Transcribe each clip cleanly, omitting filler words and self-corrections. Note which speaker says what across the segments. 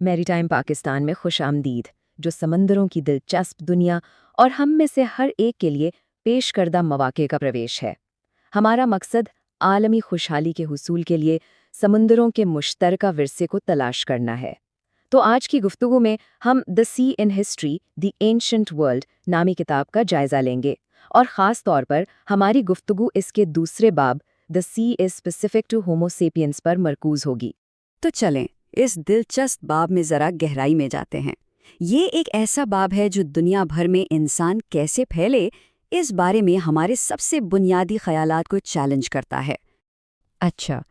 Speaker 1: میری ٹائم پاکستان میں خوش آمدید، جو سمندروں کی دلچسپ دنیا اور ہم میں سے ہر ایک کے لیے پیش کردہ مواقع کا پرویش ہے۔ ہمارا مقصد عالمی خوشحالی کے حصول کے لیے سمندروں کے مشترکہ ورثے کو تلاش کرنا ہے۔ تو آج کی گفتگو میں ہم the sea in history the ancient world نامی کتاب کا جائزہ لیں گے، اور خاص طور پر ہماری گفتگو اس کے دوسرے باب the sea is specific to Homo sapiens پر مرکوز ہوگی۔
Speaker 2: تو چلیں اس دلچسپ باب میں ذرا گہرائی میں جاتے ہیں۔ یہ ایک ایسا باب ہے جو دنیا بھر میں انسان کیسے پھیلے اس بارے میں ہمارے سب سے بنیادی خیالات کو چیلنج کرتا ہے۔
Speaker 1: اچھا،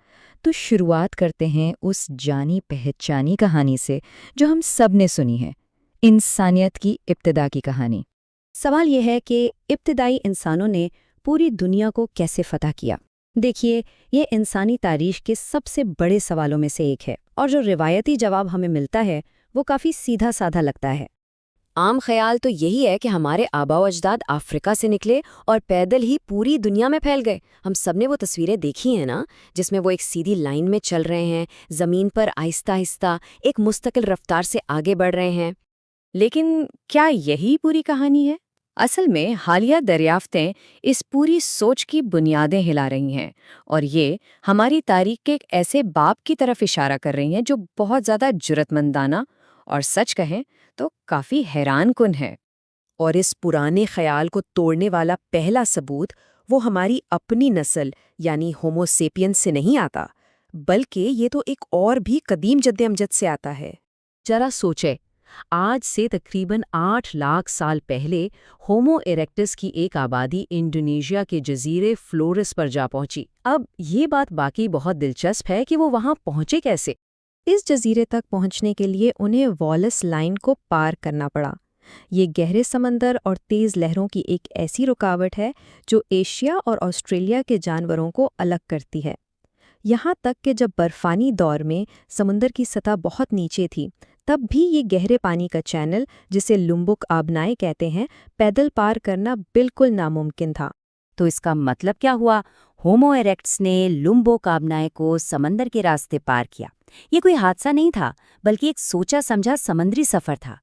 Speaker 1: تو شروعات کرتے ہیں اس جانی پہچانی کہانی سے جو ہم سب نے سنی ہے، انسانیت کی ابتدا کی کہانی۔
Speaker 2: سوال یہ ہے کہ ابتدائی انسانوں نے پوری دنیا کو کیسے فتح کیا؟ دیکھیے، یہ انسانی تاریخ کے سب سے بڑے سوالوں میں سے ایک ہے، اور جو روایتی جواب ہمیں ملتا ہے وہ کافی سیدھا سادھا لگتا ہے۔ عام خیال تو یہی ہے کہ ہمارے آباء و اجداد افریقہ سے نکلے اور پیدل ہی پوری دنیا میں پھیل گئے۔ ہم سب نے وہ تصویریں دیکھی ہیں نا، جس میں وہ ایک سیدھی لائن میں چل رہے ہیں، زمین پر آہستہ آہستہ ایک مستقل رفتار سے آگے بڑھ رہے ہیں۔
Speaker 1: لیکن کیا یہی پوری کہانی ہے؟ اصل میں حالیہ دریافتیں اس پوری سوچ کی بنیادیں ہلا رہی ہیں، اور یہ ہماری تاریخ کے ایک ایسے باب کی طرف اشارہ کر رہی ہیں جو بہت زیادہ جرأت مندانہ اور سچ کہیں تو کافی حیران کن ہے۔
Speaker 3: اور اس پرانے خیال کو توڑنے والا پہلا ثبوت وہ ہماری اپنی نسل یعنی ہومو سیپینس سے نہیں آتا، بلکہ یہ تو ایک اور بھی قدیم جد امجد سے آتا ہے۔ ذرا سوچے، آج سے تقریباً 8 لاکھ سال پہلے ہومو ایریکٹس کی ایک آبادی انڈونیشیا کے جزیرے فلورس پر جا پہنچی۔ اب یہ بات باقی بہت دلچسپ ہے کہ وہ وہاں پہنچے کیسے؟
Speaker 1: اس جزیرے تک پہنچنے کے لیے انہیں والیس لائن کو پار کرنا پڑا۔ یہ گہرے سمندر اور تیز لہروں کی ایک ایسی رکاوٹ ہے جو ایشیا اور آسٹریلیا کے جانوروں کو الگ کرتی ہے۔ یہاں تک کہ جب برفانی دور میں سمندر کی سطح بہت نیچے تھی، تب بھی یہ گہرے پانی کا چینل، جسے لمبک آبنائے کہتے ہیں، پیدل پار کرنا بالکل ناممکن تھا۔
Speaker 2: تو اس کا مطلب کیا ہوا؟ ہومو ایریکٹس نے لمبوک آبنائے کو سمندر کے راستے پار کیا۔ یہ کوئی حادثہ نہیں تھا، بلکہ ایک سوچا سمجھا سمندری سفر تھا۔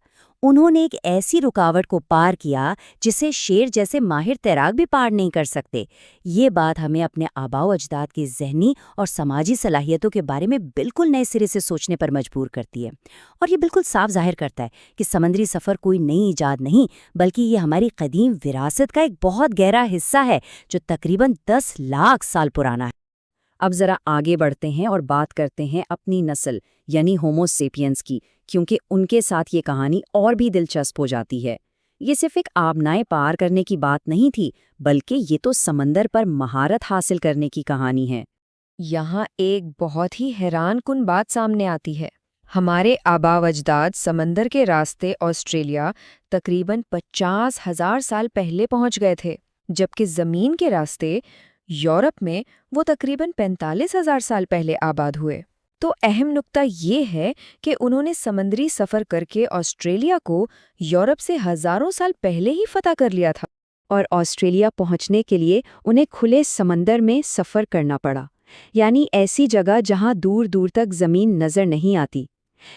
Speaker 2: انہوں نے ایک ایسی رکاوٹ کو پار کیا جسے شیر جیسے ماہر تیراک بھی پار نہیں کر سکتے۔ یہ بات ہمیں اپنے آباء و اجداد کی ذہنی اور سماجی صلاحیتوں کے بارے میں بالکل نئے سرے سے سوچنے پر مجبور کرتی ہے، اور یہ بالکل صاف ظاہر کرتا ہے کہ سمندری سفر کوئی نئی ایجاد نہیں، بلکہ یہ ہماری قدیم وراثت کا ایک بہت گہرا حصہ ہے جو تقریباً 10 لاکھ سال پرانا ہے۔
Speaker 3: اب ذرا آگے بڑھتے ہیں اور بات کرتے ہیں اپنی نسل یعنی ہومو سیپینس کی، کیونکہ ان کے ساتھ یہ کہانی اور بھی دلچسپ ہو جاتی ہے۔ یہ صرف ایک آبنائے پار کرنے کی بات نہیں تھی، بلکہ یہ تو سمندر پر مہارت حاصل کرنے کی کہانی ہے۔
Speaker 1: یہاں ایک بہت ہی حیران کن بات سامنے آتی ہے۔ ہمارے آباء و اجداد سمندر کے راستے آسٹریلیا تقریباً 50,000 سال پہلے پہنچ گئے تھے، جبکہ زمین کے راستے یورپ میں وہ تقریباً 45,000 سال پہلے آباد ہوئے۔ تو اہم نکتہ یہ ہے کہ انہوں نے سمندری سفر کر کے آسٹریلیا کو یورپ سے ہزاروں سال پہلے ہی فتح کر لیا تھا،
Speaker 3: اور آسٹریلیا پہنچنے کے لیے انہیں کھلے سمندر میں سفر کرنا پڑا، یعنی ایسی جگہ جہاں دور دور تک زمین نظر نہیں آتی۔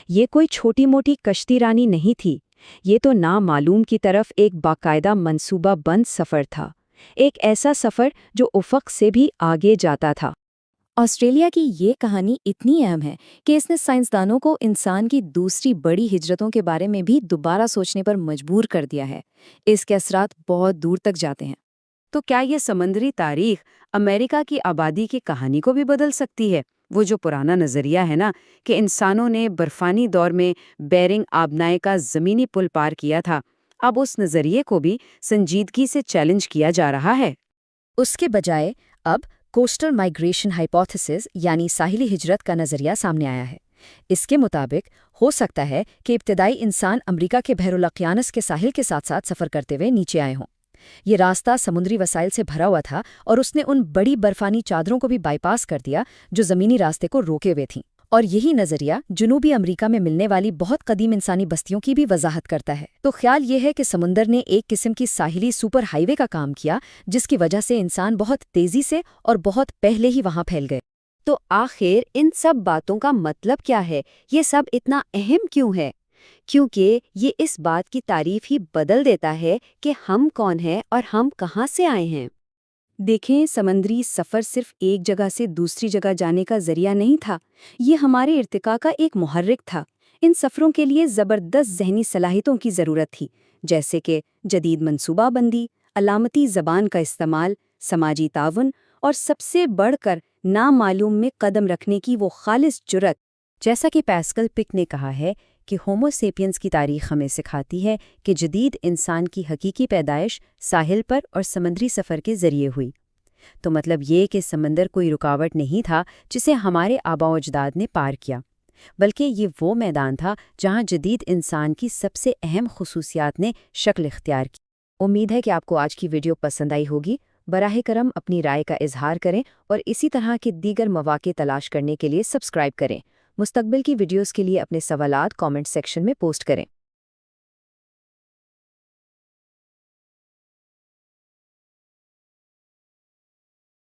Speaker 3: یہ کوئی چھوٹی موٹی کشتی رانی نہیں تھی، یہ تو نامعلوم کی طرف ایک باقاعدہ منصوبہ بند سفر تھا، ایک ایسا سفر جو افق سے بھی آگے جاتا تھا۔
Speaker 1: آسٹریلیا کی یہ کہانی اتنی اہم ہے کہ اس نے سائنسدانوں کو انسان کی دوسری بڑی ہجرتوں کے بارے میں بھی دوبارہ سوچنے پر مجبور کر دیا ہے۔ اس کے اثرات بہت دور تک جاتے ہیں۔
Speaker 3: تو کیا یہ سمندری تاریخ امریکہ کی آبادی کی کہانی کو بھی بدل سکتی ہے؟ وہ جو پرانا نظریہ ہے نا کہ انسانوں نے برفانی دور میں بیرنگ آبنائے کا زمینی پل پار کیا تھا، اب اس نظریے کو بھی سنجیدگی سے چیلنج کیا جا رہا ہے۔
Speaker 1: اس کے بجائے اب کوسٹل مائیگریشن ہائپوتھیسس یعنی ساحلی ہجرت کا نظریہ سامنے آیا ہے۔ اس کے مطابق ہو سکتا ہے کہ ابتدائی انسان امریکہ کے بحر الاقیانوس کے ساحل کے ساتھ ساتھ سفر کرتے ہوئے نیچے آئے ہوں۔ یہ راستہ سمندری وسائل سے بھرا ہوا تھا، اور اس نے ان بڑی برفانی چادروں کو بھی بائی پاس کر دیا جو زمینی راستے کو روکے ہوئے تھیں۔ اور یہی نظریہ جنوبی امریکہ میں ملنے والی بہت قدیم انسانی بستیوں کی بھی وضاحت کرتا ہے۔ تو خیال یہ ہے کہ سمندر نے ایک قسم کی ساحلی سپر ہائی وے کا کام کیا، جس کی وجہ سے انسان بہت تیزی سے اور بہت پہلے ہی وہاں پھیل گئے۔
Speaker 2: تو آخر ان سب باتوں کا مطلب کیا ہے؟ یہ سب اتنا اہم کیوں ہے؟ کیونکہ یہ اس بات کی تعریف ہی بدل دیتا ہے کہ ہم کون ہیں اور ہم کہاں سے آئے ہیں۔
Speaker 1: دیکھیں، سمندری سفر صرف ایک جگہ سے دوسری جگہ جانے کا ذریعہ نہیں تھا، یہ ہمارے ارتقاء کا ایک محرک تھا۔ ان سفروں کے لیے زبردست ذہنی صلاحیتوں کی ضرورت تھی، جیسے کہ جدید منصوبہ بندی، علامتی زبان کا استعمال، سماجی تعاون اور سب سے بڑھ کر نامعلوم میں قدم رکھنے کی وہ خالص جرأت۔
Speaker 2: جیسا کہ پیسکل پک نے کہا ہے کہ ہومو سیپینز کی تاریخ ہمیں سکھاتی ہے کہ جدید انسان کی حقیقی پیدائش ساحل پر اور سمندری سفر کے ذریعے ہوئی۔ تو مطلب یہ کہ سمندر کوئی رکاوٹ نہیں تھا جسے ہمارے آباء و اجداد نے پار کیا، بلکہ یہ وہ میدان تھا جہاں جدید انسان کی سب سے اہم خصوصیات نے شکل اختیار کی۔
Speaker 1: امید ہے کہ آپ کو آج کی ویڈیو پسند آئی ہوگی۔ براہ کرم اپنی رائے کا اظہار کریں اور اسی طرح کے دیگر مواقع تلاش کرنے کے لیے سبسکرائب کریں۔ مستقبل کی ویڈیوز کے لیے اپنے سوالات کامنٹ سیکشن میں پوسٹ کریں۔